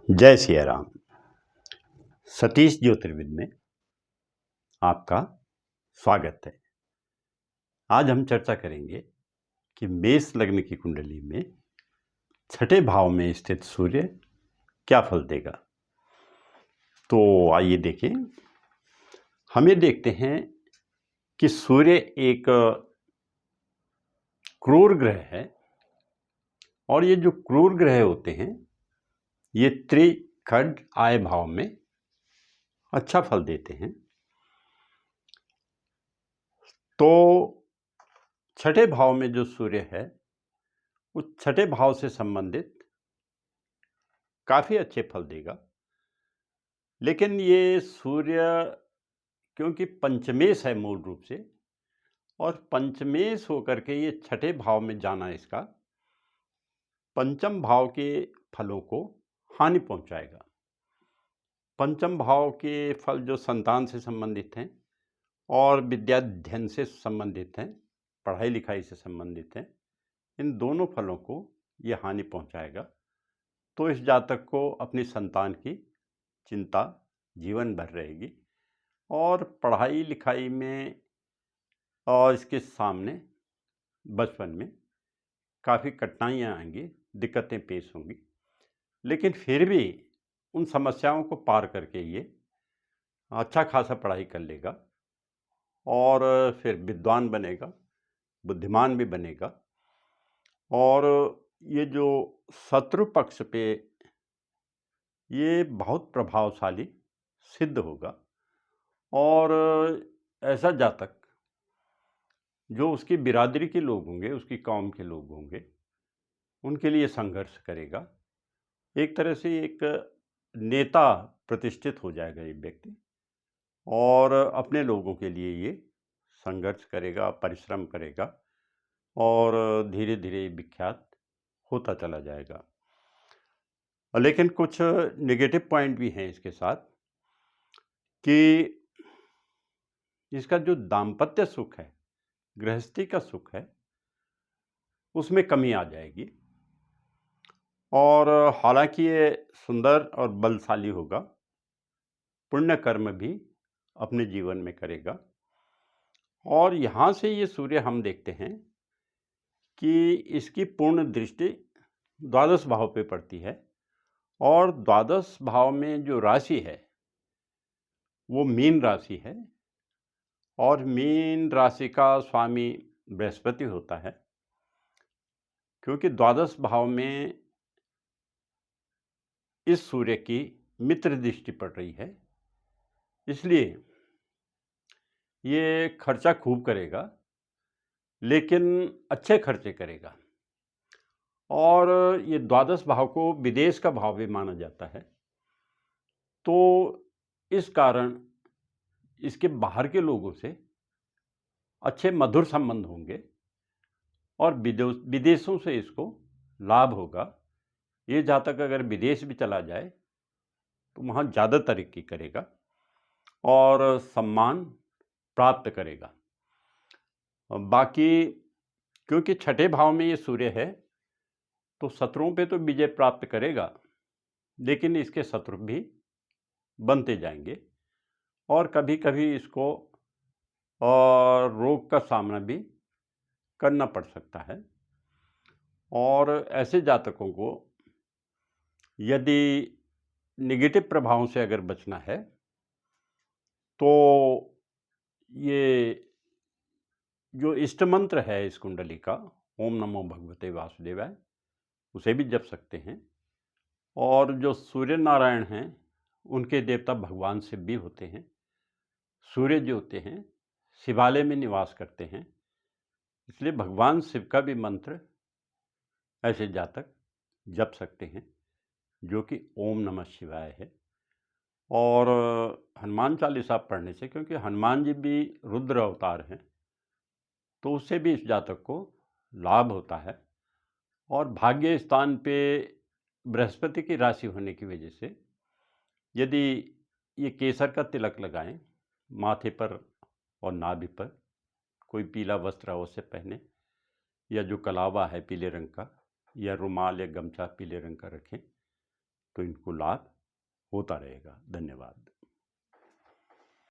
जय सिया राम। सतीश ज्योतिर्विद में आपका स्वागत है। आज हम चर्चा करेंगे कि मेष लग्न की कुंडली में छठे भाव में स्थित सूर्य क्या फल देगा। तो आइए देखें। हम ये देखते हैं कि सूर्य एक क्रूर ग्रह है और ये जो क्रूर ग्रह होते हैं ये त्रिखंड आय भाव में अच्छा फल देते हैं। तो छठे भाव में जो सूर्य है उस छठे भाव से संबंधित काफ़ी अच्छे फल देगा। लेकिन ये सूर्य क्योंकि पंचमेश है मूल रूप से, और पंचमेश होकर के ये छठे भाव में जाना इसका पंचम भाव के फलों को हानि पहुंचाएगा। पंचम भाव के फल जो संतान से संबंधित हैं और विद्याध्ययन से संबंधित हैं, पढ़ाई लिखाई से संबंधित हैं, इन दोनों फलों को ये हानि पहुंचाएगा। तो इस जातक को अपनी संतान की चिंता जीवन भर रहेगी और पढ़ाई लिखाई में और इसके सामने बचपन में काफ़ी कठिनाइयाँ आएंगी, दिक्कतें पेश होंगी। लेकिन फिर भी उन समस्याओं को पार करके ये अच्छा खासा पढ़ाई कर लेगा और फिर विद्वान बनेगा, बुद्धिमान भी बनेगा। और ये जो शत्रु पक्ष पे ये बहुत प्रभावशाली सिद्ध होगा। और ऐसा जातक जो उसकी बिरादरी के लोग होंगे, उसकी कौम के लोग होंगे, उनके लिए संघर्ष करेगा। एक तरह से एक नेता प्रतिष्ठित हो जाएगा ये व्यक्ति और अपने लोगों के लिए ये संघर्ष करेगा, परिश्रम करेगा और धीरे धीरे विख्यात होता चला जाएगा। लेकिन कुछ नेगेटिव पॉइंट भी हैं इसके साथ कि इसका जो दाम्पत्य सुख है, गृहस्थी का सुख है, उसमें कमी आ जाएगी। और हालांकि ये सुंदर और बलशाली होगा, पुण्य कर्म भी अपने जीवन में करेगा। और यहाँ से ये सूर्य हम देखते हैं कि इसकी पूर्ण दृष्टि द्वादश भाव पे पड़ती है और द्वादश भाव में जो राशि है वो मीन राशि है और मीन राशि का स्वामी बृहस्पति होता है। क्योंकि द्वादश भाव में इस सूर्य की मित्र दृष्टि पड़ रही है, इसलिए ये खर्चा खूब करेगा, लेकिन अच्छे खर्चे करेगा। और ये द्वादश भाव को विदेश का भाव भी माना जाता है। तो इस कारण इसके बाहर के लोगों से अच्छे मधुर संबंध होंगे और विदेशों से इसको लाभ होगा। ये जातक अगर विदेश भी चला जाए तो वहाँ ज़्यादा तरक्की करेगा और सम्मान प्राप्त करेगा। बाकी क्योंकि छठे भाव में ये सूर्य है तो शत्रुओं पे तो विजय प्राप्त करेगा, लेकिन इसके शत्रु भी बनते जाएंगे और कभी कभी इसको रोग का सामना भी करना पड़ सकता है। और ऐसे जातकों को यदि नेगेटिव प्रभावों से अगर बचना है तो ये जो इष्ट मंत्र है इस कुंडली का, ओम नमो भगवते वासुदेवाय, उसे भी जप सकते हैं। और जो सूर्य नारायण हैं उनके देवता भगवान शिव भी होते हैं। सूर्य जो होते हैं शिवालय में निवास करते हैं, इसलिए भगवान शिव का भी मंत्र ऐसे जातक जप सकते हैं, जो कि ओम नमः शिवाय है। और हनुमान चालीसा पढ़ने से, क्योंकि हनुमान जी भी रुद्र अवतार हैं, तो उससे भी इस जातक को लाभ होता है। और भाग्य स्थान पे बृहस्पति की राशि होने की वजह से यदि ये केसर का तिलक लगाएं माथे पर और नाभि पर, कोई पीला वस्त्र अवश्य पहने, या जो कलावा है पीले रंग का, या रुमाल या गमछा पीले रंग का रखें, तो इनको लाभ होता रहेगा। धन्यवाद।